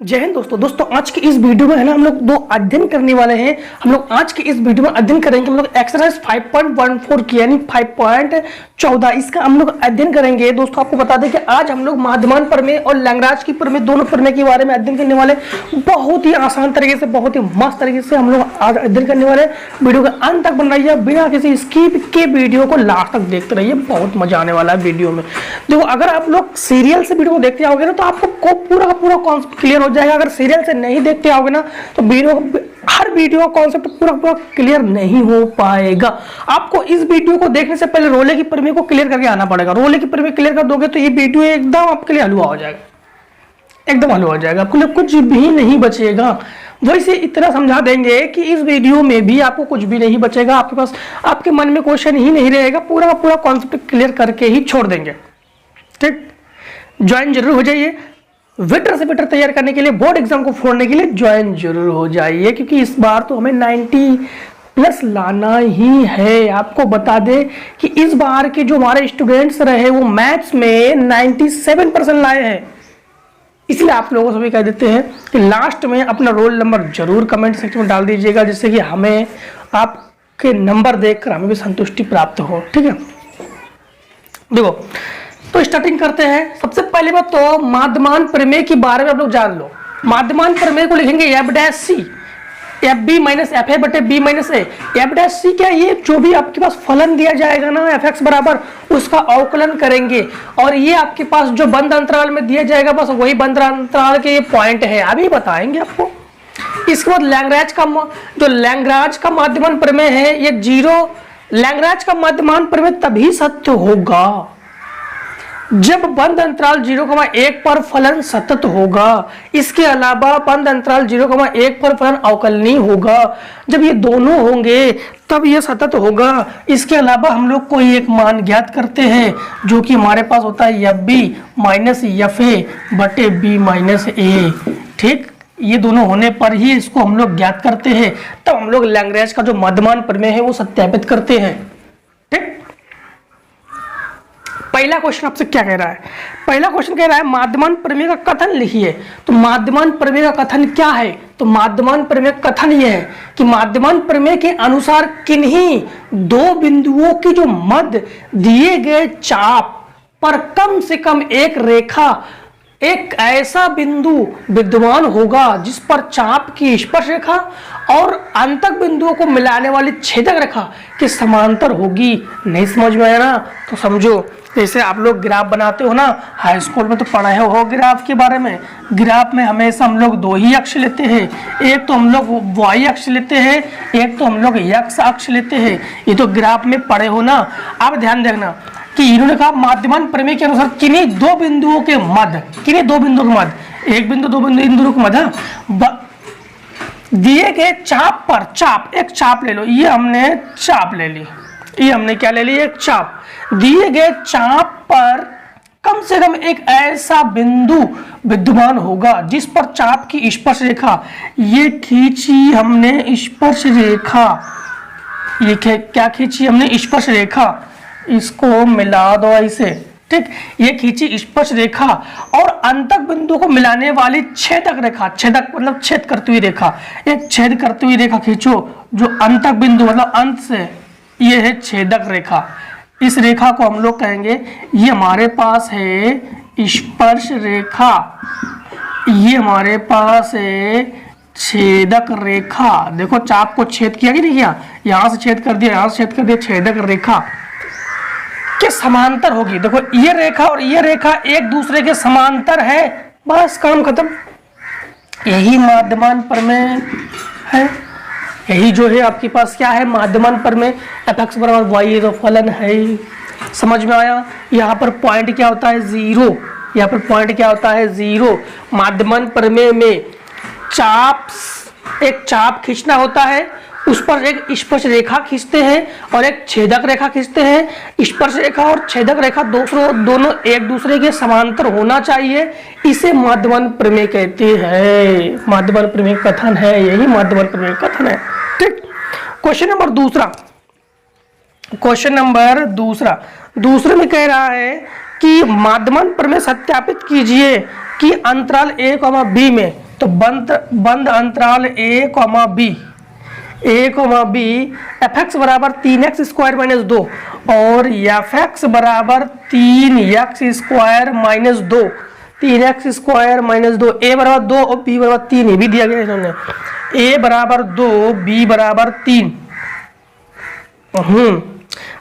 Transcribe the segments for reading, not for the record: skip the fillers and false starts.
जय हिंद दोस्तों आज की इस वीडियो में है ना हम लोग दो अध्ययन करने वाले हैं। हम लोग आज की इस वीडियो में अध्ययन करेंगे हम लोग एक्सरसाइज 5.14 की यानी 5.14 इसका हम लोग अध्ययन करेंगे। दोस्तों आपको बता दें कि आज हम लोग माध्यमान प्रमेय और लैग्रांज की प्रमेय दोनों प्रमेय के बारे में अध्ययन करने वाले। बहुत ही आसान तरीके से बहुत ही मस्त तरीके से हम लोग आज अध्ययन करने वाले। वीडियो का अंत तक बन रही है, बिना किसी स्किप के वीडियो को लास्ट तक देखते रहिए, बहुत मजा आने वाला है वीडियो में। देखो अगर आप लोग सीरियल से वीडियो को देखते आओगे ना तो आपको पूरा का पूरा कॉन्सेप्ट क्लियर हो जाएगा। अगर सीरियल से नहीं देखते आओगे ना तो हर वीडियो कॉन्सेप्ट पूरा क्लियर नहीं हो पाएगा। आपको इस वीडियो को देखने से पहले रोले की प्रमेय को क्लियर करके आना पड़ेगा। रोले की प्रमेय क्लियर कर दोगे तो ये वीडियो एकदम आपके लिए हलवा हो जाएगा, एकदम हलवा हो जाएगा, आपके लिए कुछ भी नहीं बचेगा। वैसे इतना समझा देंगे कि इस वीडियो में भी आपको कुछ भी नहीं बचेगा, आपके पास आपके मन में क्वेश्चन ही नहीं रहेगा, पूरा का पूरा कॉन्सेप्ट क्लियर करके ही छोड़ देंगे। ठीक, ज्वाइन जरूर हो जाइए। वेटर से बेटर तैयार करने के लिए, बोर्ड एग्जाम को फोड़ने के लिए ज्वाइन जरूर हो जाइए, क्योंकि इस बार तो हमें 90+ लाना ही है। आपको बता दें कि इस बार के जो हमारे स्टूडेंट्स रहे वो मैथ्स में 97% लाए हैं। इसलिए आप लोगों से भी कह देते हैं कि लास्ट में अपना रोल नंबर जरूर कमेंट सेक्शन में डाल दीजिएगा, जिससे कि हमें आपके नंबर देखकर हमें भी संतुष्टि प्राप्त हो। ठीक है, देखो तो स्टार्टिंग करते हैं। सबसे पहले बात तो माध्यमान प्रमेय के बारे में आप लोग जान लो। माध्यमान प्रमेय को लिखेंगे F' F B minus F A बटे बी माइनस ए। F' क्या, ये जो भी आपके पास फलन दिया जाएगा ना fx बराबर, उसका अवकलन करेंगे और ये आपके पास जो बंद अंतराल में दिया जाएगा बस वही बंद अंतराल के ये पॉइंट है, अभी बताएंगे आपको। इसके बाद लैग्रांज का माध्यमान प्रमेय है ये जीरो। लैग्रांज का माध्यमान प्रमेय तभी सत्य होगा जब बंद अंतराल 0,1 पर फलन सतत होगा। इसके अलावा बंद अंतराल 0,1 पर फलन अवकलनीय होगा। जब ये दोनों होंगे तब ये सतत होगा। इसके अलावा हम लोग कोई एक मान ज्ञात करते हैं जो कि हमारे पास होता है F B minus F A बटे बी माइनस ए। ठीक, ये दोनों होने पर ही इसको हम लोग ज्ञात करते हैं, तब हम लोग लैग्रांज का जो माध्यमान प्रमेय है वो सत्यापित करते हैं। ठीक, पहला क्वेश्चन आपसे क्या कह रहा है? पहला क्वेश्चन कह रहा है माध्यमान प्रमेय का कथन लिखिए। तो माध्यमान प्रमेय का कथन क्या है? तो माध्यमान प्रमेय का कथन यह है कि माध्यमान प्रमेय के अनुसार किन्हीं दो बिंदुओं की जो मध्य दिए गए चाप पर कम से कम एक रेखा, एक ऐसा बिंदु विद्यमान होगा जिस पर चाप की स्पर्श रेखा और अंतक बिंदुओं को मिलाने वाली छेदक रेखा के समांतर होगी। नहीं समझ में आया ना तो समझो, जैसे आप लोग ग्राफ बनाते हो ना, हाई स्कूल में तो पढ़े हो ग्राफ के बारे में। ग्राफ में हमेशा हम लोग दो ही अक्ष लेते हैं, एक तो हम लोग वाई अक्ष लेते हैं, एक तो हम लोग एक्स अक्ष लेते हैं। ये तो ग्राफ में पढ़े हो ना। अब ध्यान देखना कि इन्होंने कहा माध्यमान प्रमेय के अनुसार किन्हीं दो बिंदुओं के मध्य, किन्हीं दो बिंदुओं के मध्य, एक बिंदु दो बिंदु इन दोनों के मध्य दिए गए चाप पर, चाप एक चाप ले लो, ये हमने चाप ले ली, ये हमने क्या ले ली, एक चाप। दिए गए चाप पर कम से कम एक ऐसा बिंदु विद्यमान होगा जिस पर चाप की स्पर्श रेखा, ये खींची हमने स्पर्श रेखा, ये क्या खींची हमने स्पर्श रेखा, इसको मिला दो ऐसे। ठीक, ये खींची स्पर्श रेखा और अंतक बिंदु को मिलाने वाली छेदक रेखा, छेदक मतलब छेद करती हुई रेखा, एक छेद करती हुई रेखा खींचो जो अंतक बिंदु मतलब अंत से, ये है छेदक रेखा। इस रेखा को हम लोग कहेंगे, ये हमारे पास है स्पर्श रेखा, ये हमारे पास है छेदक रेखा। देखो चाप को छेद किया कि नहीं किया, यहां से छेद कर दिया, यहां से छेद कर दिया, छेदक रेखा के समांतर होगी। देखो ये रेखा और ये रेखा एक दूसरे के समांतर है, बस काम खत्म। यही माध्यमान प्रमेय है, यही जो है आपके पास क्या है माध्यमान प्रमेय। fx बराबर वाई तो फलन है, समझ में आया। यहाँ पर पॉइंट क्या होता है, जीरो। यहाँ पर पॉइंट क्या होता है, जीरो। माध्यमान प्रमेय में चाप, एक चाप खींचना होता है, उस पर एक स्पर्श रेखा खींचते हैं और एक छेदक रेखा खींचते हैं। स्पर्श रेखा और छेदक रेखा दोनों एक दूसरे के समांतर होना चाहिए, इसे माध्यमान प्रमेय कहते हैं। माध्यमान प्रमेय कथन है, यही माध्यमान प्रमेय कथन है। ठीक, क्वेश्चन नंबर दूसरा, दूसरे में कह रहा है कि माध्यमान प्रमेय सत्यापित कीजिए कि अंतराल a, b में तो बंद अंतराल ए कॉमा बी एफ एक्स बराबर 3x स्क्वायर माइनस 2 और एफ एक्स बराबर 3x square minus 2, 3x square minus 2, ए बराबर 2 और बी बराबर 3, ये भी दिया गया इन्होंने, ए बराबर 2 बी बराबर 3।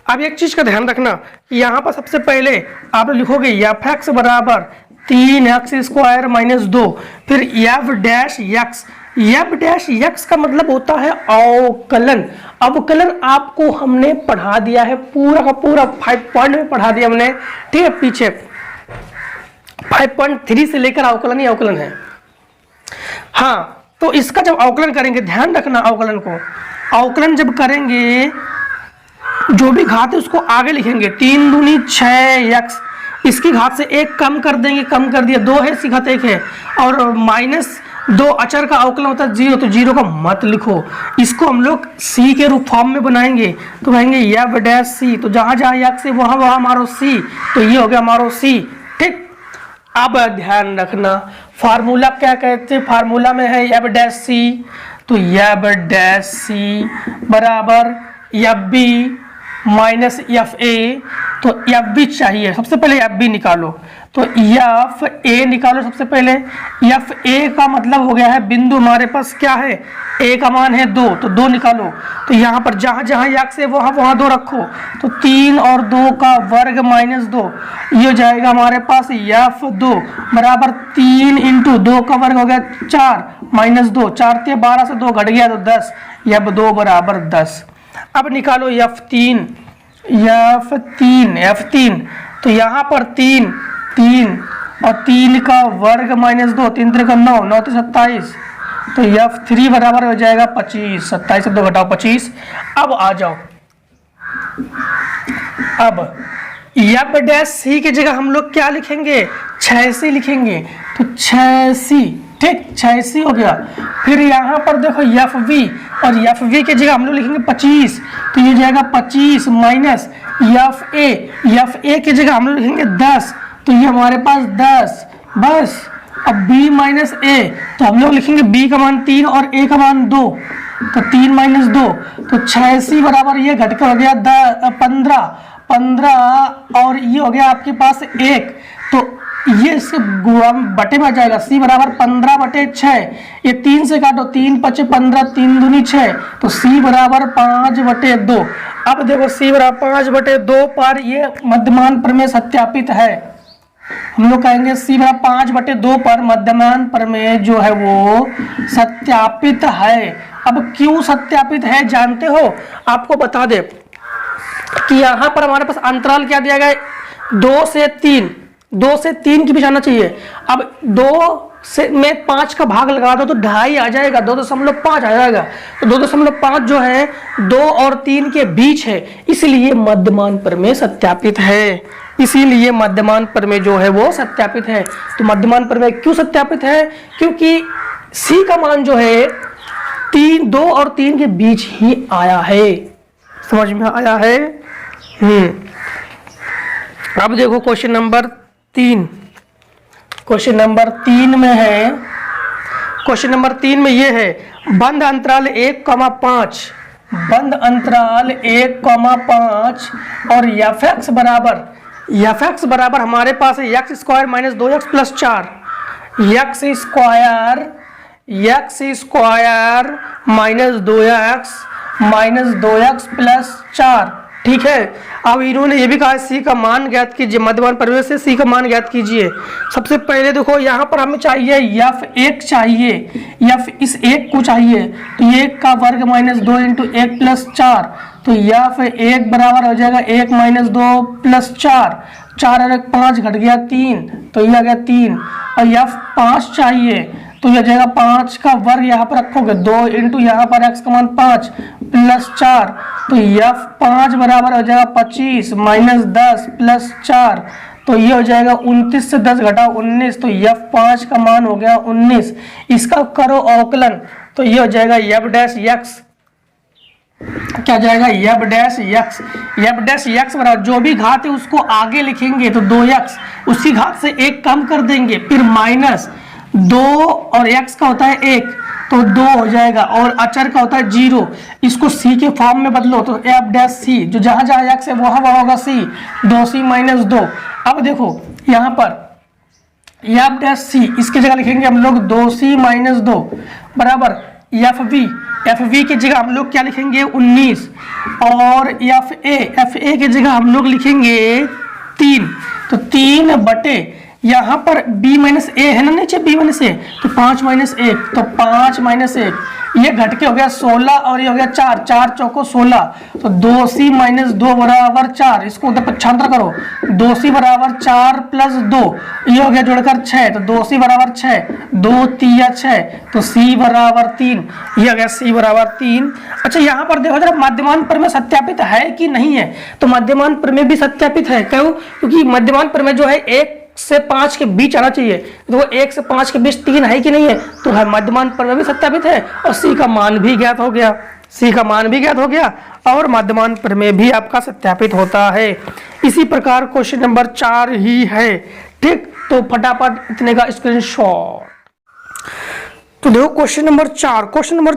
अब एक चीज का ध्यान रखना, यहाँ पर सबसे पहले आप लिखोगे एफ एक्स बराबर 3x स्क्वायर माइनस 2, फिर एफ डैश एक्स का मतलब होता है अवकलन। अवकलन आपको हमने पढ़ा दिया है, पूरा का पूरा 5 पॉइंट में पढ़ा दिया हमने, ठीक है। पीछे 5.3 से लेकर अवकलन ही अवकलन है। हाँ, तो इसका जब अवकलन करेंगे, ध्यान रखना अवकलन को, अवकलन जब करेंगे जो भी घात है उसको आगे लिखेंगे, 3 दूनी 6x, इसकी घात से 1 कम कर देंगे, कम कर दिया, 2 है, इसकी घात 1 है, और -2 अचर का अवकलन होता है 0, तो 0 का मत लिखो, इसको हम लोग c के रूप फॉर्म में बनाएंगे, तो कहेंगे एफ डैश सी, तो जहां जहां x है वहां वहां हमारो c, तो ये हो गया हमारो c, ठीक। अब ध्यान रखना फार्मूला क्या कहते हैं, फार्मूला में है एफ डैश सी, तो एफ डैश सी बराबर F B minus F A, तो एफ बी चाहिए, सबसे पहले एफ बी निकालो, तो एफ ए निकालो सबसे पहले। एफ ए का मतलब हो गया है बिंदु हमारे पास क्या है, ए का मान है 2, तो 2 निकालो, तो यहाँ पर जहाँ जहाँ x है वहाँ वहाँ 2 रखो, तो 3 और 2 का वर्ग माइनस 2, ये हो जाएगा हमारे पास एफ 2 बराबर 3 इंटू 2 का वर्ग हो गया 4 माइनस 2, 4 × 12 से 2 घट गया तो 10, एफ 2 बराबर 10। अब निकालो एफ 3, तो यहाँ पर 3 और 3 का वर्ग माइनस 2, 3 3 का 9, 9 तो 27, तो एफ 3 बराबर हो जाएगा 25, 27 से 2 घटाओ 25। अब आ जाओ, अब एफ डैश सी की जगह हम लोग क्या लिखेंगे, 86 लिखेंगे, तो 86, ठीक, 86 हो गया। फिर यहाँ पर देखो एफ वी, और एफ वी की जगह हम लोग लिखेंगे 25, तो ये जाएगा 25 माइनस एफ ए की जगह हम लोग लिखेंगे 10, तो ये हमारे पास 10 बस। अब b माइनस ए, तो हम लोग लिखेंगे b का मान 3 और a का मान 2, तो 3 माइनस 2, तो 86 बराबर ये घट कर हो गया 15 और ये हो गया आपके पास 1, तो ये इसके बटे में आ जाएगा, c बराबर 15/6, ये 3 से काटो, 3 × 5 = 15, 3 दूनी 6, तो c बराबर 5/2। अब देखो c बराबर 5/2 पर ये मध्यमान प्रमेय सत्यापित है, हम लोग कहेंगे c बराबर 5/2 पर मध्यमान प्रमेय जो है वो सत्यापित है। अब क्यों सत्यापित है जानते हो, आपको बता दे कि यहाँ पर हमारे पास अंतराल क्या दिया गया है, 2 से 3 की बीच आना चाहिए। अब 2 से में 5 का भाग लगा दो तो 2.5 आ जाएगा, 2.5 आ जाएगा, तो 2.5 जो है 2 और 3 के बीच है, इसलिए मध्यमान प्रमेय सत्यापित है, इसीलिए मध्यमान प्रमेय जो है वो सत्यापित है। तो मध्यमान प्रमेय क्यों सत्यापित है, क्योंकि c का मान जो है 2 और 3 के बीच ही आया है, समझ में आया है। अब देखो क्वेश्चन नंबर 3, क्वेश्चन नंबर 3 में है, क्वेश्चन नंबर 3 में ये है बंद अंतराल 1,5, बंद अंतराल 1,5 और एफ एक्स बराबर हमारे पास है x square minus 2x plus 4, x square minus 2x plus 4, ठीक है। अब इन्होंने ये भी कहा है c का मान ज्ञात कीजिए, मध्यमान प्रमेय से c का मान ज्ञात कीजिए। सबसे पहले देखो यहाँ पर हमें चाहिए f1 चाहिए, f इस 1 को चाहिए, तो 1 का वर्ग माइनस 2 इंटू 1 प्लस 4, तो f1 बराबर हो जाएगा 1 माइनस 2 प्लस 4, 4 और 1 5 घट गया 3, तो ये आ गया 3, और f5 चाहिए, तो यह जाएगा 5 का वर्ग यहाँ पर रखोगे 2 इंटू यहाँ पर x का मान 5 प्लस 4, तो f5 बराबर हो जाएगा 25 माइनस 10 प्लस 4, तो ये हो जाएगा 29 से 10 घटाओ 19, तो f5 का मान हो गया 19। इसका करो अवकलन, तो ये हो जाएगा f डैश x, क्या जाएगा f डैश x बराबर जो भी घात है उसको आगे लिखेंगे, तो 2x, उसी घात से 1 कम कर देंगे, फिर माइनस 2 और x का होता है 1, तो 2 हो जाएगा, और अचर का होता है 0। इसको c के फॉर्म में बदलो तो f डैश c, जो जहां जहां x है वहां वहां होगा c, 2c माइनस 2। अब देखो यहाँ पर f डैश c, इसकी जगह लिखेंगे हम लोग 2c माइनस 2 बराबर fv की जगह हम लोग क्या लिखेंगे 19, और fa की जगह हम लोग लिखेंगे 3, तो 3 बटे यहाँ पर b माइनस ए है ना नीचे, b माइनस ए, तो 5 माइनस 1, तो 5 माइनस 1, ये घट के हो गया 16 और ये हो गया 4, 4 चौको 16, तो 2c माइनस 2 बराबर 4। इसको उधर पक्षांतर करो, 2c बराबर 4 प्लस 2, ये हो गया जोड़कर 6, तो 2c बराबर 6, 2 तिया 6, तो c बराबर 3, ये हो गया c बराबर 3। अच्छा यहाँ पर देखो जरा मध्यमान प्रमेय सत्यापित है कि नहीं है, तो मध्यमान प्रमेय भी सत्यापित है। क्यों? क्योंकि मध्यमान प्रमेय जो है 1 से 5 के बीच आना चाहिए, तो वो 1 से 5 के बीच 3 है कि नहीं है, तो है मध्यमान प्रमेय भी सत्यापित है, और c का मान भी ज्ञात हो गया, c का मान भी ज्ञात हो गया, और मध्यमान प्रमेय भी आपका सत्यापित होता है। इसी प्रकार क्वेश्चन नंबर 4 ही है। ठीक, तो फटाफट इतने का स्क्रीनशॉट। तो देखो question number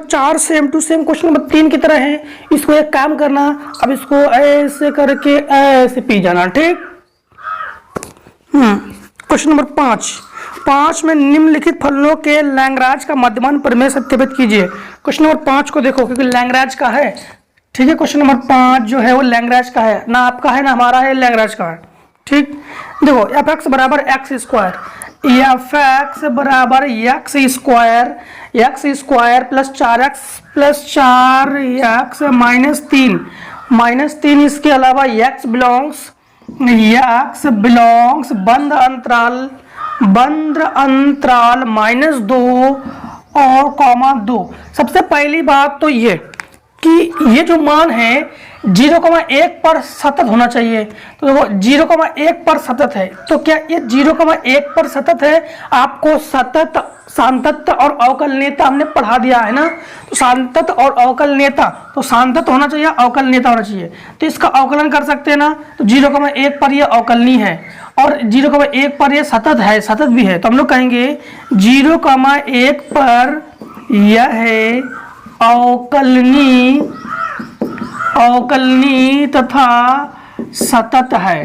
4 same to same question number 3 की तरह है। इसको एक काम करना, अब इसको ऐसे करके ऐसे पी जाना। ठीक, क्वेश्चन नंबर 5 में निम्नलिखित फलनों के लैंग्राज का मध्यमान प्रमेय सत्यापित कीजिए। क्वेश्चन नंबर 5 को देखो क्योंकि लैंग्राज का है। ठीक है, क्वेश्चन नंबर 5 जो है वो लैंग्राज का है, ना आपका है ना हमारा है, लैंग्राज का है। ठीक, देखो fx बराबर एक्स स्क्वायर, fx बराबर x square plus 4x plus 4x minus 3 इसके अलावा x बिलोंग्स बंद अंतराल -2 और (2). सबसे पहली बात तो ये कि ये जो मान है 0,1 पर सतत होना चाहिए, तो देखो 0,1 पर सतत है, तो क्या ये 0,1 पर सतत है? आपको सतत, सांतत्य और अवकलनीयता हमने पढ़ा दिया है ना, तो सांतत्य और अवकलनीयता, तो सांतत्य होना चाहिए, अवकलनीयता होना चाहिए, तो इसका अवकलन कर सकते हैं ना, तो 0,1 पर यह अवकलनीय है और 0,1 पर यह सतत है, सतत भी है, तो हम लोग कहेंगे 0,1 पर यह है अवकलनीय तथा सतत है।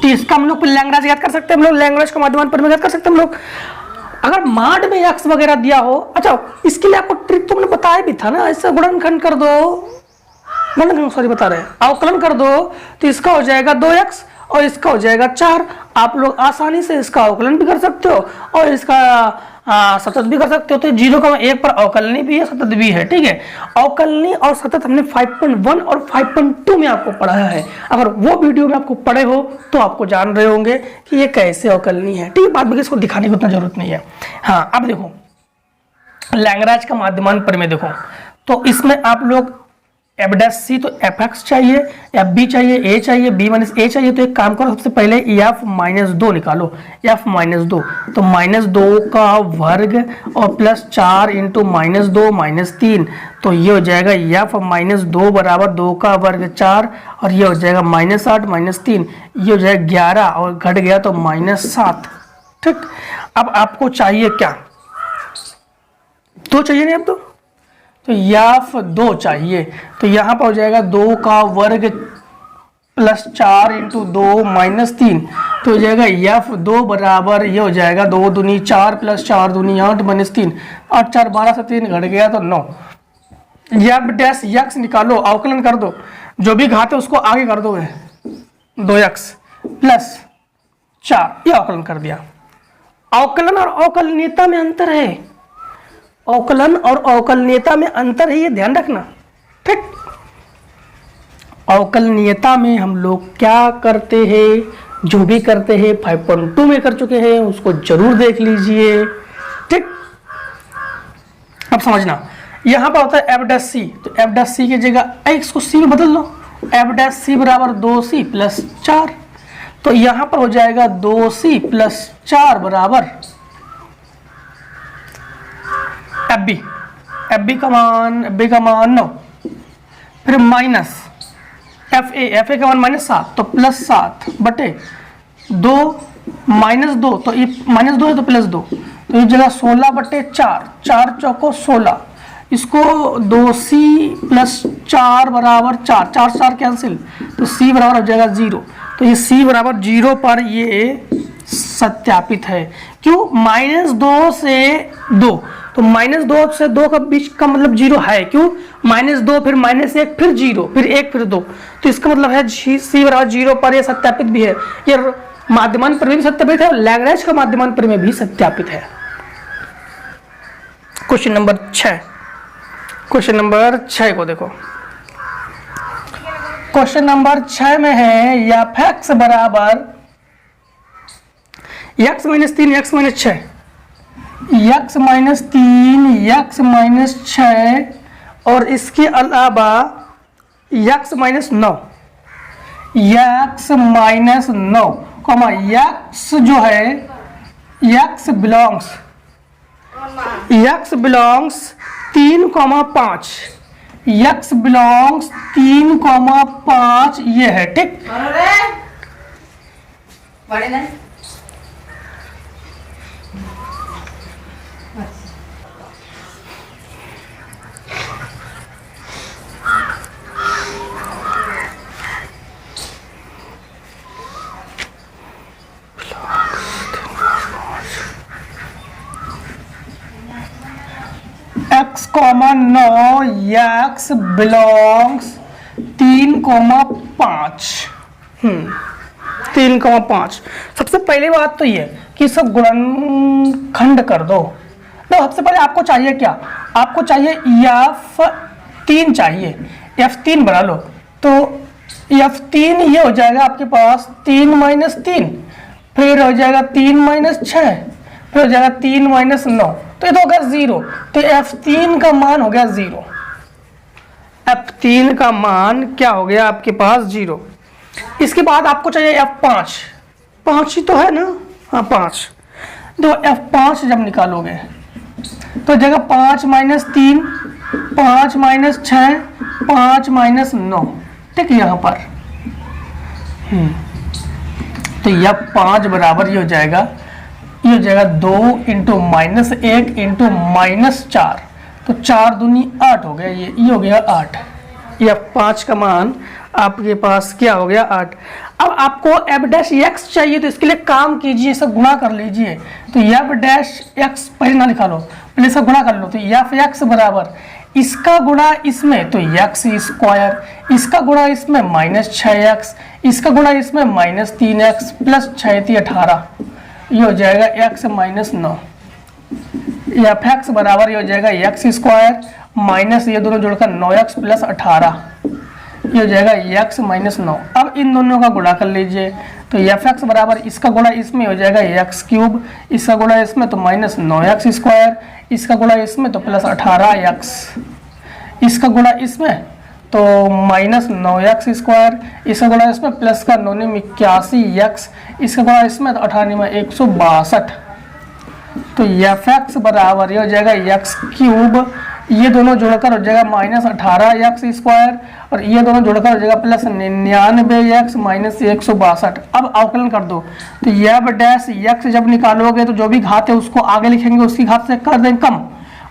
तो इसका हम लोग लैंग्राज याद कर सकते हैं, हम लोग लैंग्राज का मध्यमान प्रमेय याद कर सकते हैं हम लोग। अगर माड में एक्स वगैरह दिया हो, अच्छा इसके लिए आपको ट्रिक तो मैंने बताया भी था ना, ऐसा गुणनखंड कर दो, बता रहे हैं अवकलन कर दो, तो इसका हो जाएगा 2x और इसका हो जाएगा 4। आप लोग आसानी से इसका अवकलन भी कर सकते हो और इसका सतत भी कर सकते हो। तो 0,1 पर अवकलनी भी है, सतत भी है। ठीक है, अवकलनी और सतत हमने 5.1 और 5.2 में आपको पढ़ाया है। अगर वो वीडियो में आपको पढ़े हो तो आपको जान रहे होंगे कि ये कैसे अवकलनी है। ठीक है, बाद में इसको दिखाने की उतना जरूरत नहीं है। हाँ, अब देखो लैंग्राज का माध्यमान प्रमेय देखो, तो इसमें आप लोग एफ डैश सी, तो एफ एक्स चाहिए, एफ बी चाहिए, ए चाहिए, बी माइनस ए चाहिए। तो एक काम करो, सबसे पहले एफ माइनस 2 निकालो, एफ माइनस 2, तो -2 का वर्ग और प्लस 4 इंटू -2 -3, तो ये हो जाएगा एफ माइनस 2 बराबर 2 का वर्ग 4, और ये हो जाएगा -8 -3, ये हो जाएगा 11 और घट गया तो -7। ठीक, अब आपको चाहिए क्या, 2 चाहिए नहीं, अब तो एफ 2 चाहिए, तो यहाँ पर हो जाएगा 2 का वर्ग प्लस 4 इंटू 2 -3, तो हो जाएगा एफ 2 बराबर, ये हो जाएगा 2 दूनी 4 प्लस 4 दूनी 8 -3, 8 4 12 से 3 घट गया तो 9। एफ डैश एक्स निकालो, अवकलन कर दो, जो भी घात है उसको आगे कर दोगे, 2x प्लस 4, ये अवकलन कर दिया। अवकलन और अवकलनीयता में अंतर है, अवकलन और अवकलनीयता में अंतर है, ये ध्यान रखना। ठीक, अवकलनीयता में हम लोग क्या करते हैं, जो भी करते हैं 5.2 में कर चुके हैं, उसको जरूर देख लीजिए। ठीक, अब समझना, यहां पर होता है एफ डैश सी, तो एफ डैश सी की जगह एक्स को सी में बदल लो, एफ डैश सी बराबर 2c प्लस 4, तो यहां पर हो जाएगा 2c प्लस 4 बराबर एफ बी का मान 9, फिर माइनस एफ ए का मान -7, तो +7 बटे 2 -2, तो ये -2 है तो +2, तो इस जगह 16/4, 4 चौको 16, इसको 2c + 4 = 4, 4 4 कैंसिल, तो c बराबर हो जाएगा 0। तो ये c बराबर 0 पर ये सत्यापित है। क्यों? -2 से 2, तो -2 से 2 का बीच का मतलब 0 है। क्यों? -2 फिर -1 फिर 0 फिर 1 फिर 2, तो इसका मतलब है c बराबर 0 पर यह सत्यापित भी है। ये माध्यमान पर भी सत्यापित है और लैग्रेंज का माध्यमान पर में भी सत्यापित है। क्वेश्चन नंबर 6, क्वेश्चन नंबर 6 को देखो। क्वेश्चन नंबर 6 में है f(x) बराबर x - 3 x - 6, x - 3 x - 6 और इसके अलावा x - 9, x - 9, x जो है x बिलोंग्स 3,5, x बिलोंग्स 3,5 ये है, ठीक। x, 9 x belongs 3,5, 3,5। सबसे पहली बात तो ये कि सब गुणनखंड कर दो। तो सबसे पहले आपको चाहिए क्या? आपको चाहिए f3 चाहिए, f3 बना लो। तो f3 ये हो जाएगा आपके पास 3 - 3, फिर हो जाएगा 3 - 6, फिर हो जाएगा 3 - 9, तो ये तो हो गया 0। तो f3 का मान हो गया 0, f3 का मान क्या हो गया आपके पास 0। इसके बाद आपको चाहिए f5, 5 ही तो है ना, हाँ 5। तो f5 जब निकालोगे तो जगह 5 - 3, 5 - 6, 5 - 9, ठीक है यहाँ पर। तो यह 5 बराबर ये हो जाएगा, ये हो जाएगा 2 × -1 × -4, तो 4 दूनी 8 हो गया, ये हो गया 8। यह 5 का मान आपके पास क्या हो गया 8। अब आपको f' चाहिए, तो इसके लिए काम कीजिए, सब गुणा कर लीजिए। तो f' पहले ना लिखा लो, पहले सब गुणा कर लो। तो f(x) बराबर इसका गुणा इसमें तो x², इसका गुणा इसमें -6x, इसका गुणा इसमें -3x + 6 × 18, ये हो जाएगा x - 9। f(x) बराबर ये हो जाएगा x² माइनस ये दोनों जोड़कर 9x + 18, ये हो जाएगा x - 9। अब इन दोनों का गुणा कर लीजिए। तो f(x) बराबर इसका गुणा इसमें हो जाएगा x³, इसका गुणा इसमें तो -9x², इसका गुणा इसमें तो +18x, इसका गुणा इसमें तो -9x², इसका गुणा इसमें प्लस का 9 में 81x, इसका गुणा इसमें तो 18 में 162। तो f(x) बराबर ये हो जाएगा x³, ये दोनों जोड़कर हो जाएगा -18x² और ये दोनों जोड़कर हो जाएगा +99x - 162। अब अवकलन कर दो। तो f' जब निकालोगे तो जो भी घात है उसको आगे लिखेंगे, उसकी घात से कर देंगे कम,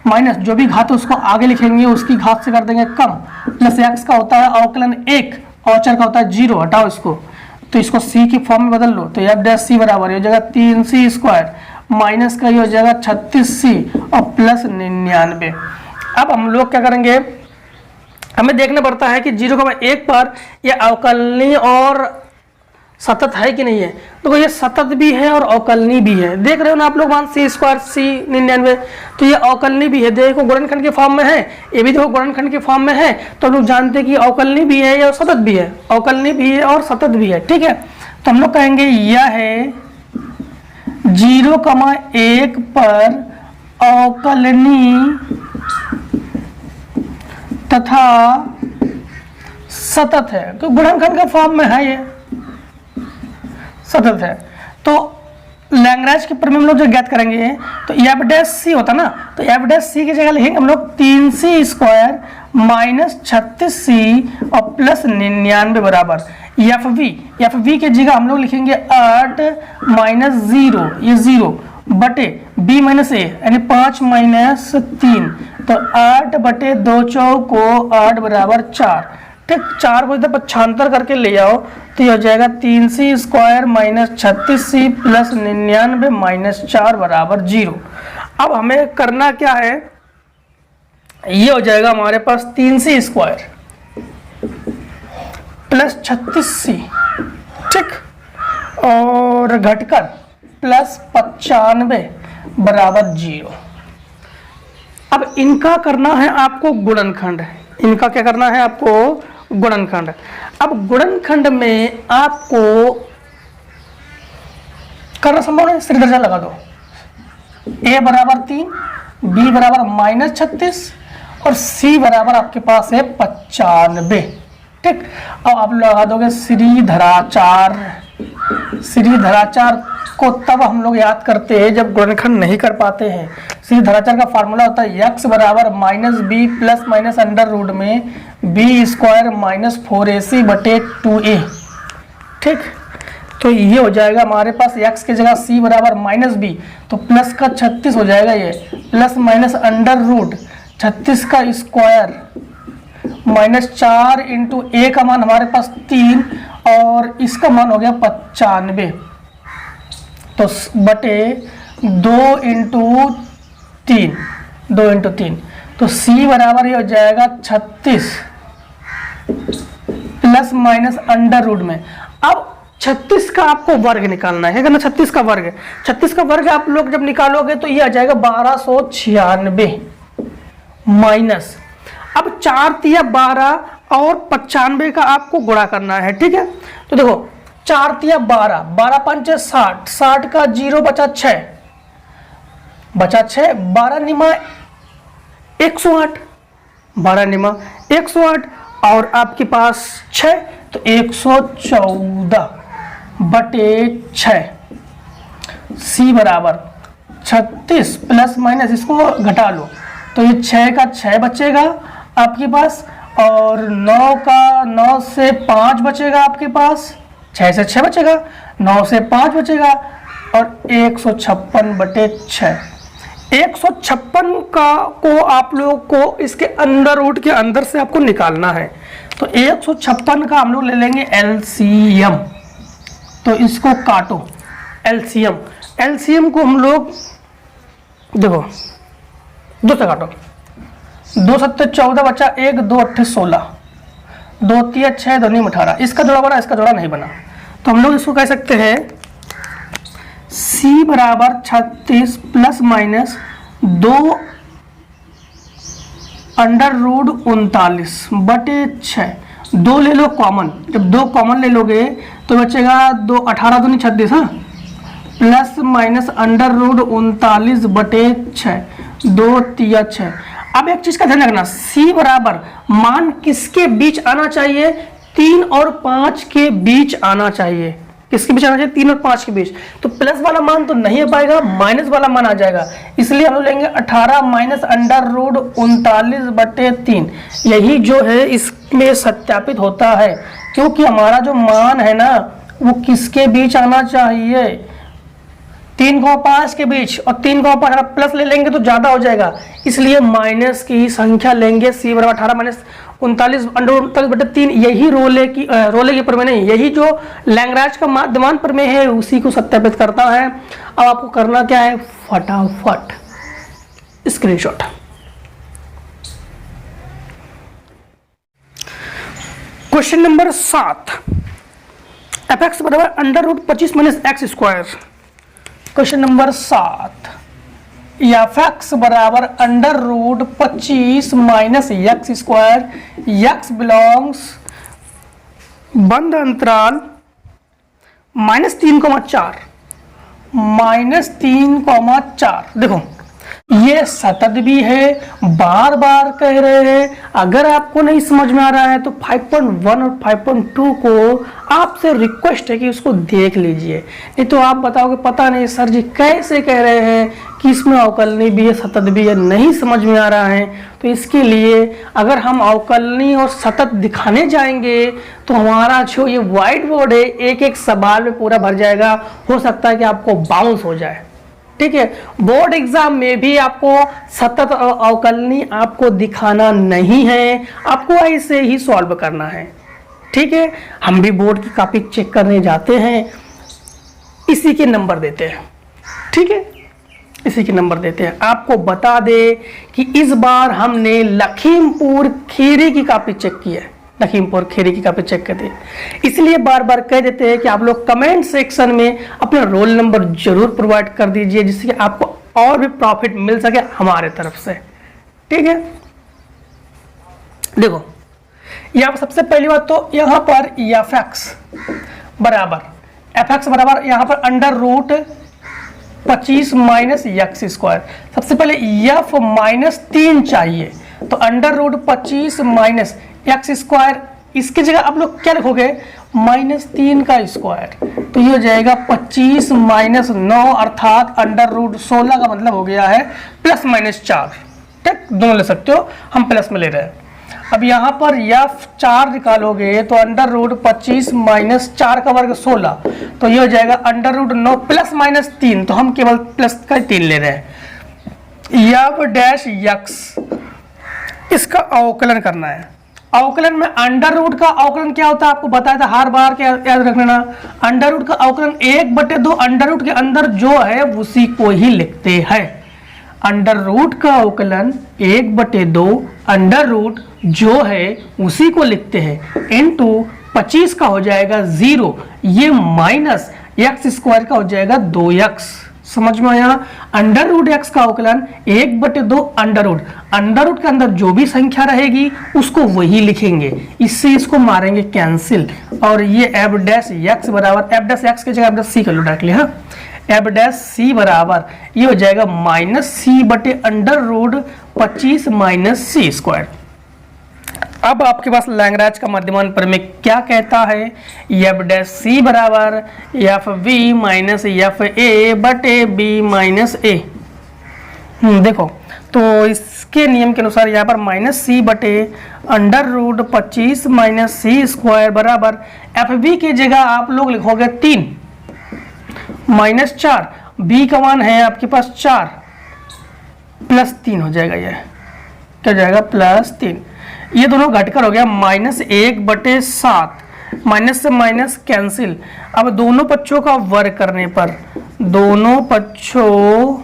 माइनस जो भी घात है उसको आगे लिखेंगे, उसकी घात से कर देंगे कम, प्लस x का होता है अवकलन 1, औचर का होता है 0, हटाओ इसको, तो इसको c की फॉर्म में बदल लो। तो f' बराबर हो जाएगा 3c² माइनस का ये हो जाएगा 36c और +99। अब हम लोग क्या करेंगे, हमें देखना पड़ता है कि 0,1 पर यह अवकलनीय और सतत है कि नहीं है। तो ये सतत भी है और अवकलनीय भी है, देख रहे हो ना आप लोग, मान c² c 99, तो ये अवकलनीय भी है, देखो गुणनखंड के फॉर्म में है, ये भी देखो गुणनखंड के फॉर्म में है। तो हम लोग जानते हैं कि अवकलनीय भी है या सतत भी है, अवकलनीय भी है और सतत भी है, ठीक है। तो हम लोग कहेंगे यह है 0,1 पर अवकलनीय तथा सतत है, तो गुणनखंड के फॉर्म में है, ये सतत है। तो लैग्रेंज के प्रमेय हम लोग जो ज्ञात करेंगे तो एफ डैश सी होता ना, तो एफ डैश सी की जगह लिखेंगे हम लोग 3c स्क्वायर माइनस 36c और प्लस 99 बराबर एफ वी की जगह हम लोग लिखेंगे 8 माइनस 0, ये 0 बटे b माइनस ए यानी 5 माइनस 3, तो 8 बटे 2 चौको 8 बराबर 4। ठीक, 4 को इधर पक्षांतर करके ले आओ तो ये हो जाएगा 3c square minus 36c plus 99 minus 4 बराबर 0। अब हमें करना क्या है, ये हो जाएगा हमारे पास 3c स्क्वायर प्लस 36c, ठीक, और घटकर प्लस 95 बराबर 0। अब इनका करना है आपको गुणनखंड, इनका क्या करना है आपको गुणनखंड। अब गुणनखंड में आपको करना संभव है, सिर दर्जा लगा दो, a बराबर 3, b बराबर माइनस 36 और c बराबर आपके पास है 95। ठीक, अब आप लगा दोगे श्री धराचार। श्री धराचार को तब हम लोग याद करते हैं जब गुणनखंड नहीं कर पाते हैं। श्री धराचार का फार्मूला होता है x बराबर minus B plus minus under root में बी स्क्वायर माइनस 4ac बटे 2a। ठीक, तो ये हो जाएगा हमारे पास x की जगह c बराबर माइनस बी, तो प्लस का 36 हो जाएगा, ये प्लस माइनस अंडर रूट 36 का स्क्वायर माइनस 4 इंटू ए का मान हमारे पास 3 और इसका मान हो गया 95, तो बटे 2 इंटू 3, तो c बराबर ये हो जाएगा 36 प्लस माइनस अंडर रूट में। अब 36 का आपको वर्ग निकालना है ना, 36 का वर्ग आप लोग जब निकालोगे तो ये आ जाएगा 1296 माइनस, अब 4 तिया 12 और 95 का आपको गुणा करना है। ठीक है, तो देखो 4 तिया 12, 12 पंचे 60, 60 का 0 बचा 6, 12 निमा 108, 12 निमा 108 और आपके पास 6, तो 114 बटे 6, c बराबर 36 प्लस माइनस इसको घटा लो तो ये 6 का 6 बचेगा आपके पास और 9 से 5 बचेगा आपके पास, 6 से 6 बचेगा, 9 से 5 बचेगा और 156 बटे 6। 156 का को आप लोगों को इसके अंडर रूट के अंदर से आपको निकालना है, तो 156 का हम लोग ले लेंगे एलसीएम, तो इसको काटो एलसीएम को हम लोग देखो 2 से काटो, 2 सत्ते 14 बचा 1, 2 अट्ठे 16, 2 तिया 6, 2 नीम 18, इसका जोड़ा बना, इसका जोड़ा नहीं बना, तो हम लोग इसको कह सकते हैं c बराबर 36 प्लस माइनस 2 अंडर रूट 39 बटे 6, 2 ले लो कॉमन, जब 2 कॉमन ले लोगे तो बचेगा 2, 18 दूनी 36, हाँ, प्लस माइनस अंडर रूट 39 बटे 6, 2 तिया 6। अब एक चीज का ध्यान रखना, c बराबर मान किसके बीच आना चाहिए, 3 और 5 के बीच आना चाहिए। किसके बीच आना चाहिए, 3 और 5 के बीच, तो प्लस वाला मान तो नहीं आ पाएगा, माइनस वाला मान आ जाएगा, इसलिए हम लोग लेंगे 18 माइनस अंडर रूट 39 बटे 3। यही जो है इसमें सत्यापित होता है, क्योंकि हमारा जो मान है ना वो किसके बीच आना चाहिए, 3 को 5 के बीच, और 3 को 5 प्लस ले लेंगे तो ज्यादा हो जाएगा, इसलिए माइनस की संख्या लेंगे। c बराबर 18 माइनस 39 अंडर 39 बटे 3, यही रोले की प्रमेय नहीं, यही जो लैग्रांज का माध्यमान प्रमेय है उसी को सत्यापित करता है। अब आपको करना क्या है, फटाफट स्क्रीनशॉट। क्वेश्चन नंबर 7, fx बराबर under root 25 minus X square. Question number 7, fx बराबर under root 25 minus X square, x belongs बंद अंतराल -3,4 -3,4। देखो ये सतत भी है, बार बार कह रहे हैं। अगर आपको नहीं समझ में आ रहा है तो 5.1 और 5.2 को आपसे रिक्वेस्ट है कि उसको देख लीजिए, नहीं तो आप बताओगे पता नहीं सर जी कैसे कह रहे हैं कि इसमें अवकलनी भी है सतत भी है, नहीं समझ में आ रहा है। तो इसके लिए अगर हम अवकलनी और सतत दिखाने जाएंगे तो हमारा जो ये व्हाइट बोर्ड है एक एक सवाल में पूरा भर जाएगा, हो सकता है कि आपको बाउंस हो जाए। ठीक है, बोर्ड एग्जाम में भी आपको सतत और अवकलनी आपको दिखाना नहीं है, आपको ऐसे ही सॉल्व करना है। ठीक है, हम भी बोर्ड की कॉपी चेक करने जाते हैं, इसी के नंबर देते हैं। ठीक है, इसी के नंबर देते हैं। आपको बता दे कि इस बार हमने लखीमपुर खीरी की कॉपी चेक की है, लखीमपुर खीरी की कॉपी चेक करते हैं, इसलिए बार बार कह देते हैं कि आप लोग कमेंट सेक्शन में अपना रोल नंबर जरूर प्रोवाइड कर दीजिए, जिससे कि आपको और भी प्रॉफिट मिल सके हमारे तरफ से। ठीक है, देखो यहाँ पर सबसे पहली बात तो यहाँ पर एफ एक्स बराबर यहाँ पर under root 25 minus X square. सबसे पहले एफ -3 चाहिए, तो under root 25 minus X square, इसकी जगह आप लोग क्या लिखोगे -3 का स्क्वायर, तो ये हो जाएगा 25 माइनस 9 अर्थात अंडर रूट 16 का मतलब हो गया है +-4। ठीक, दोनों ले सकते हो, हम प्लस में ले रहे हैं। अब यहाँ पर f4 निकालोगे तो अंडर रूट 25 माइनस 4 का वर्ग 16, तो ये हो जाएगा अंडर रूट 9 +-3, तो हम केवल प्लस का 3 ले रहे हैं। एफ डैश एक्स, इसका अवकलन करना है। अवकलन में अंडर रूट का अवकलन क्या होता है आपको बताया था, हर बार क्या याद रख लेना, अंडर रूट का अवकलन 1/2 अंडर रूट के अंदर जो है उसी को ही लिखते हैं। अंडर रूट का अवकलन 1/2 अंडर रूट जो है उसी को लिखते हैं, इनटू 25 का हो जाएगा 0, ये माइनस एक्स स्क्वायर का हो जाएगा 2x। समझ में आया, अंडर रूट एक्स का अवकलन 1/2 अंडर रूट के अंदर जो भी संख्या रहेगी उसको वही लिखेंगे, इससे इसको मारेंगे कैंसिल, और ये एफ डैश एक्स बराबर एफ डैश एक्स की जगह एफ डैश सी कर लो डायरेक्टली। हाँ, एफ डैश सी बराबर ये हो जाएगा -c/√25 माइनस सी स्क्वायर। अब आपके पास लैंग्वेज का मध्यमान पर में क्या कहता है, एफ डैश सी बराबर F B minus F A बटे बी माइनस ए। देखो तो इसके नियम के अनुसार यहाँ पर -c/√25 माइनस सी स्क्वायर बराबर एफ बी की जगह आप लोग लिखोगे 3 -4, बी का मान है आपके पास 4 +3 हो जाएगा, ये क्या हो जाएगा +3, ये दोनों घटकर हो गया -1/7, माइनस से माइनस कैंसिल। अब दोनों पक्षों का वर्ग करने पर, दोनों पक्षों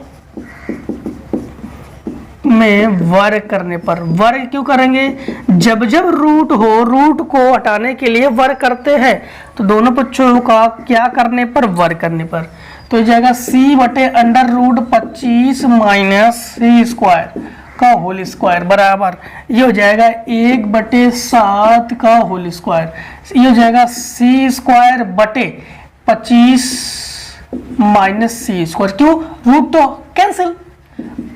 में वर्ग करने पर, वर्ग क्यों करेंगे, जब जब रूट हो रूट को हटाने के लिए वर्ग करते हैं, तो दोनों पक्षों का क्या करने पर, वर्ग करने पर, तो जाएगा c/√25 माइनस सी स्क्वायर का होल स्क्वायर बराबर ये हो जाएगा 1/7 का होल स्क्वायर, ये हो जाएगा सी स्क्वायर बटे 25 माइनस सी स्क्वायर। क्यों, रूट तो कैंसिल,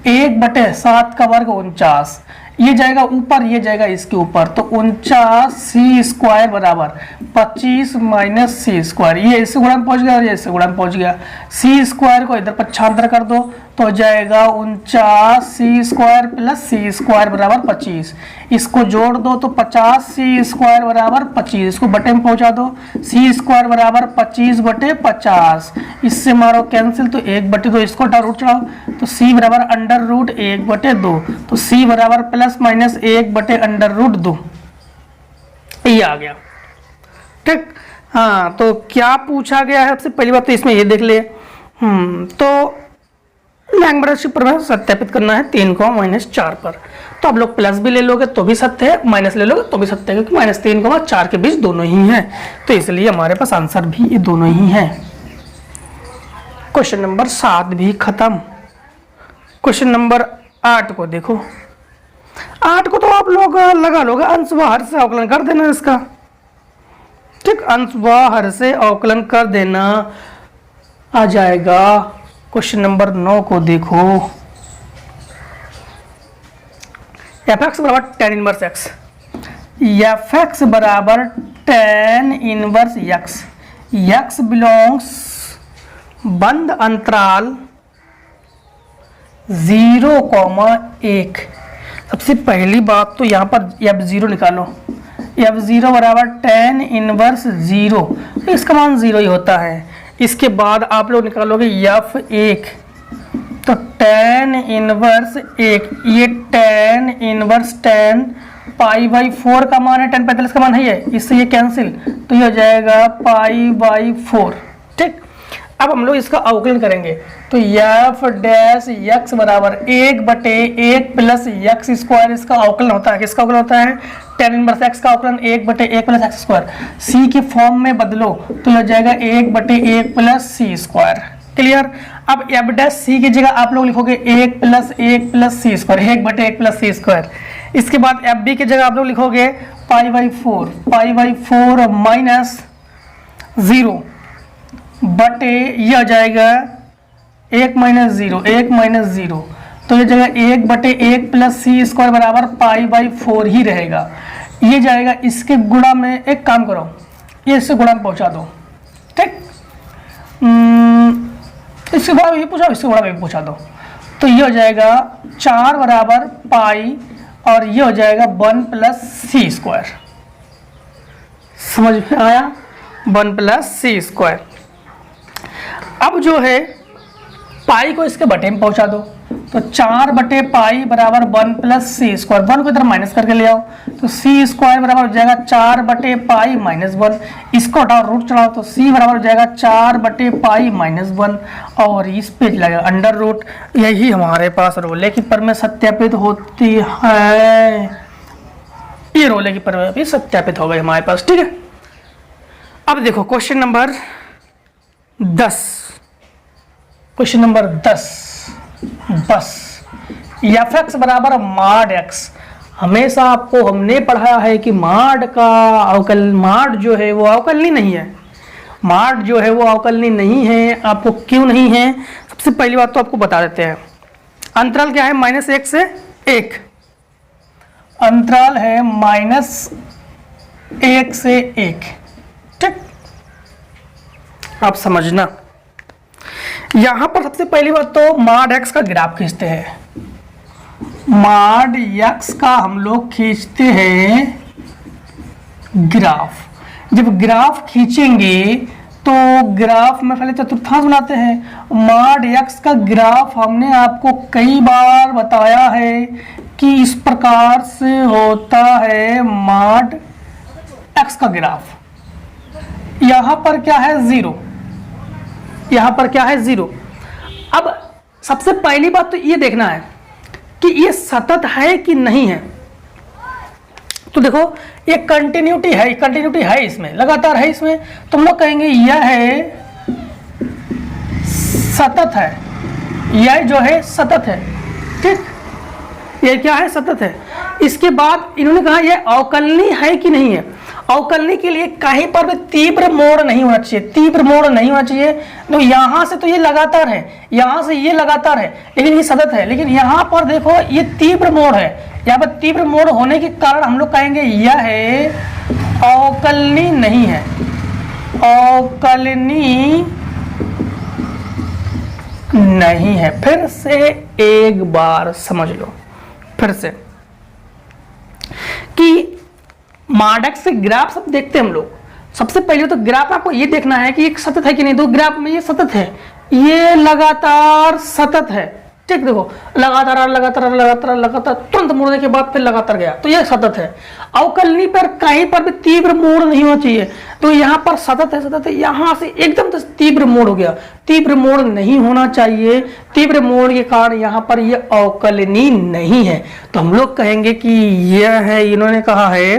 1/7 का वर्ग 49, ये जाएगा ऊपर, ये जाएगा इसके ऊपर, तो 49 सी स्क्वायर बराबर 25 माइनस सी स्क्वायर, ये इससे गुणा में पहुंच गया और ये इससे गुणा में पहुंच गया, सी स्क्वायर को इधर पक्षांतर कर दो तो हो जाएगा 49 सी स्क्वायर प्लस सी स्क्वायर बराबर 25, इसको जोड़ दो तो 50 सी स्क्वायर बराबर 25, इसको बटे में पहुंचा दो, सी स्क्वायर बराबर 25/50, इससे मारो कैंसिल तो 1/2, इसको रूट चढ़ाओ तो सी बराबर अंडर रूट 1/2, तो सी बराबर +-1/√2, ये आ गया। ठीक, हाँ तो क्या पूछा गया है सबसे पहली बात तो इसमें ये देख ले, तो लैंग्वेज पर सत्यापित करना है 3 को -4 पर, तो आप लोग प्लस भी ले लोगे तो भी सत्य है, माइनस ले लोगे तो भी सत्य है, क्योंकि -3 को 4 के बीच दोनों ही हैं, तो इसलिए हमारे पास आंसर भी ये दोनों ही हैं। क्वेश्चन नंबर 7 भी खत्म। क्वेश्चन नंबर 8 को देखो, 8 को तो आप लोग लगा लोगे, अंश व हर से अवकलन कर देना इसका। ठीक, अंश व हर से अवकलन कर देना आ जाएगा। क्वेश्चन नंबर 9 को देखो, एफ एक्स बराबर ten inverse X, F X बराबर ten inverse X, X belongs बंद अंतराल 0,1। सबसे पहली बात तो यहाँ पर f0 निकालो, f0 बराबर टेन इनवर्स 0, इसका मान 0 ही होता है। इसके बाद आप लोग निकालोगे f1, तो टेन इनवर्स 1, ये टेन इनवर्स 10 पाई/4 का मान है, 10/45 का मान है ये, इससे ये कैंसिल, तो ये हो जाएगा पाई/4। ठीक, अब हम लोग इसका अवकलन करेंगे, तो एफ डैश एक्स बराबर 1/1 प्लस एक्स स्क्वायर, इसका अवकलन होता है। किसका अवकलन होता है? टेन इनवर्स एक्स का अवकलन 1/1 प्लस एक्स स्क्वायर। सी के फॉर्म में बदलो तो हो जाएगा 1/1 प्लस सी स्क्वायर। क्लियर? अब एफ डैश सी की जगह आप लोग लिखोगे 1 + 1 + सी स्क्वायर, 1/1 प्लस सी स्क्वायर। इसके बाद एफ बी की जगह आप लोग लिखोगे पाई/4 माइनस 0 बटे ये आ जाएगा 1 - 0, 1 - 0, तो ये जगह 1/1 प्लस सी स्क्वायर बराबर पाई/4 ही रहेगा। ये जाएगा इसके गुणा में, एक काम करो ये इससे गुणा में पहुंचा दो। ठीक, इससे गुणा में भी पूछा, इससे गुणा में भी पहुंचा दो, तो ये हो जाएगा 4 बराबर पाई और ये हो जाएगा 1 + सी स्क्वायर। समझ में आया? 1 + सी स्क्वायर। अब जो है पाई को इसके बटे में पहुंचा दो, तो 4/पाई बराबर 1 + सी स्क्वायर, 1 को इधर माइनस करके ले आओ, तो सी स्क्वायर बराबर हो जाएगा 4/पाई - 1, इसको हटाओ रूट चढ़ाओ, तो सी बराबर हो जाएगा 4/पाई - 1 और इस पे लगेगा अंडर रूट। यही हमारे पास रोले की पर में सत्यापित होती है, ये रोले की पर में भी सत्यापित हो गई हमारे पास। ठीक है, अब देखो क्वेश्चन नंबर 10, क्वेश्चन नंबर 10 बस एफ एक्स बराबर मॉड एक्स। हमेशा आपको हमने पढ़ा है कि मॉड का अवकल, मॉड जो है वो अवकलनीय नहीं है, मॉड जो है वो अवकलनीय नहीं है। आपको क्यों नहीं है? सबसे पहली बात तो आपको बता देते हैं, अंतराल क्या है? -1 से 1, अंतराल है -1 से 1। ठीक, आप समझना, यहां पर सबसे पहली बात तो मॉड एक्स का ग्राफ खींचते हैं। मॉड एक्स का हम लोग खींचते हैं ग्राफ। जब ग्राफ खींचेंगे तो ग्राफ में पहले चतुर्थांश बनाते हैं। मॉड एक्स का ग्राफ हमने आपको कई बार बताया है कि इस प्रकार से होता है मॉड एक्स का ग्राफ। यहां पर क्या है? 0, यहां पर क्या है? 0। अब सबसे पहली बात तो ये देखना है कि ये सतत है कि नहीं है। तो देखो ये कंटिन्यूटी है, कंटिन्यूटी है इसमें, लगातार है इसमें, तो हम लोग कहेंगे यह है सतत है, यह जो है सतत है। ठीक, ये क्या है? सतत है। इसके बाद इन्होंने कहा यह अवकलनीय है कि नहीं है। अवकलनीय के लिए कहीं पर भी तीव्र मोड़ नहीं होना चाहिए, तीव्र मोड़ नहीं होना चाहिए। तो यहां से तो ये लगातार है, यहां से ये लगातार है, लेकिन ये सतत है। लेकिन यहां पर देखो ये तीव्र मोड़ है, यहाँ पर तीव्र मोड़ होने के कारण हम लोग कहेंगे यह है अवकलनीय नहीं है, अवकलनीय नहीं है। फिर से एक बार समझ लो फिर से कि मॉड एक्स से ग्राफ सब देखते हैं हम लोग। सबसे पहले तो ग्राफ आपको ये देखना है कि एक सतत है कि नहीं। तो ग्राफ में ये सतत है, ये लगातार सतत है। ठीक, देखो लगातार लगातार लगातार लगातार तुरंत मुड़ने के बाद फिर लगातार गया, तो ये सतत है। अवकलनीय पर कहीं पर भी तीव्र मोड़ नहीं होना चाहिए, तो यहाँ पर सतत है, सतत है, यहाँ से एकदम से तीव्र मोड़ हो गया, तीव्र मोड़ नहीं होना चाहिए। तीव्र मोड़ के कारण यहाँ पर ये अवकलनीय नहीं है। तो हम लोग कहेंगे कि यह है, इन्होंने कहा है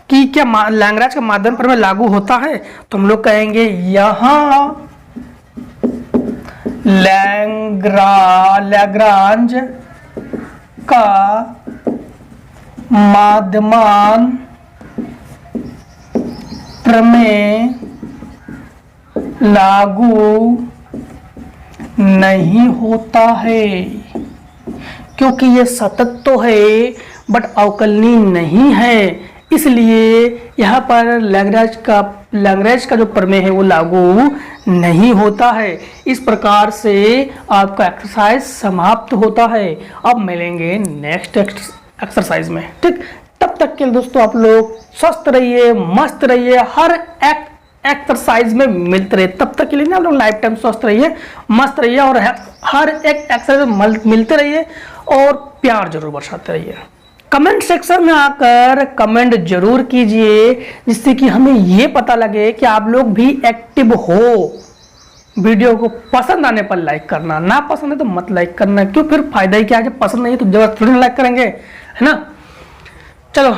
कि क्या लैग्रांज का माध्यम पर में लागू होता है, तो हम लोग कहेंगे यहाँ लैग्रांज का माध्यमान प्रमेय लागू नहीं होता है, क्योंकि ये सतत तो है बट अवकलनीय नहीं है, इसलिए यहाँ पर लैग्रेंज का जो प्रमेय है वो लागू नहीं होता है। इस प्रकार से आपका एक्सरसाइज समाप्त होता है। अब मिलेंगे नेक्स्ट एक्सरसाइज में, ठीक। तब तक के लिए दोस्तों आप लोग स्वस्थ रहिए, मस्त रहिए, हर एक्सरसाइज में मिलते रहिए। तब तक के लिए ना आप लोग लाइफ टाइम स्वस्थ रहिए, मस्त रहिए और हर एक एक्सरसाइज में मिलते रहिए और प्यार जरूर बरसाते रहिए। कमेंट सेक्शन में आकर कमेंट जरूर कीजिए, जिससे कि हमें ये पता लगे कि आप लोग भी एक्टिव हो। वीडियो को पसंद आने पर लाइक करना, ना पसंद है तो मत लाइक करना, क्यों फिर फायदा ही क्या है, जब पसंद नहीं है तो जरूर थोड़ी लाइक करेंगे, है ना। चलो,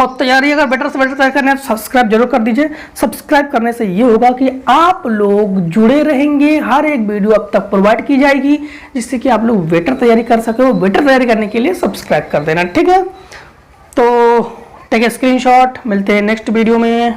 और तैयारी अगर बेटर से बेटर तैयारी करना है तो सब्सक्राइब जरूर कर दीजिए। सब्सक्राइब करने से ये होगा कि आप लोग जुड़े रहेंगे, हर एक वीडियो अब तक प्रोवाइड की जाएगी, जिससे कि आप लोग बेटर तैयारी कर सके। वो बेटर तैयारी करने के लिए सब्सक्राइब कर देना, ठीक है। तो टेक ए स्क्रीनशॉट, मिलते हैं नेक्स्ट वीडियो में।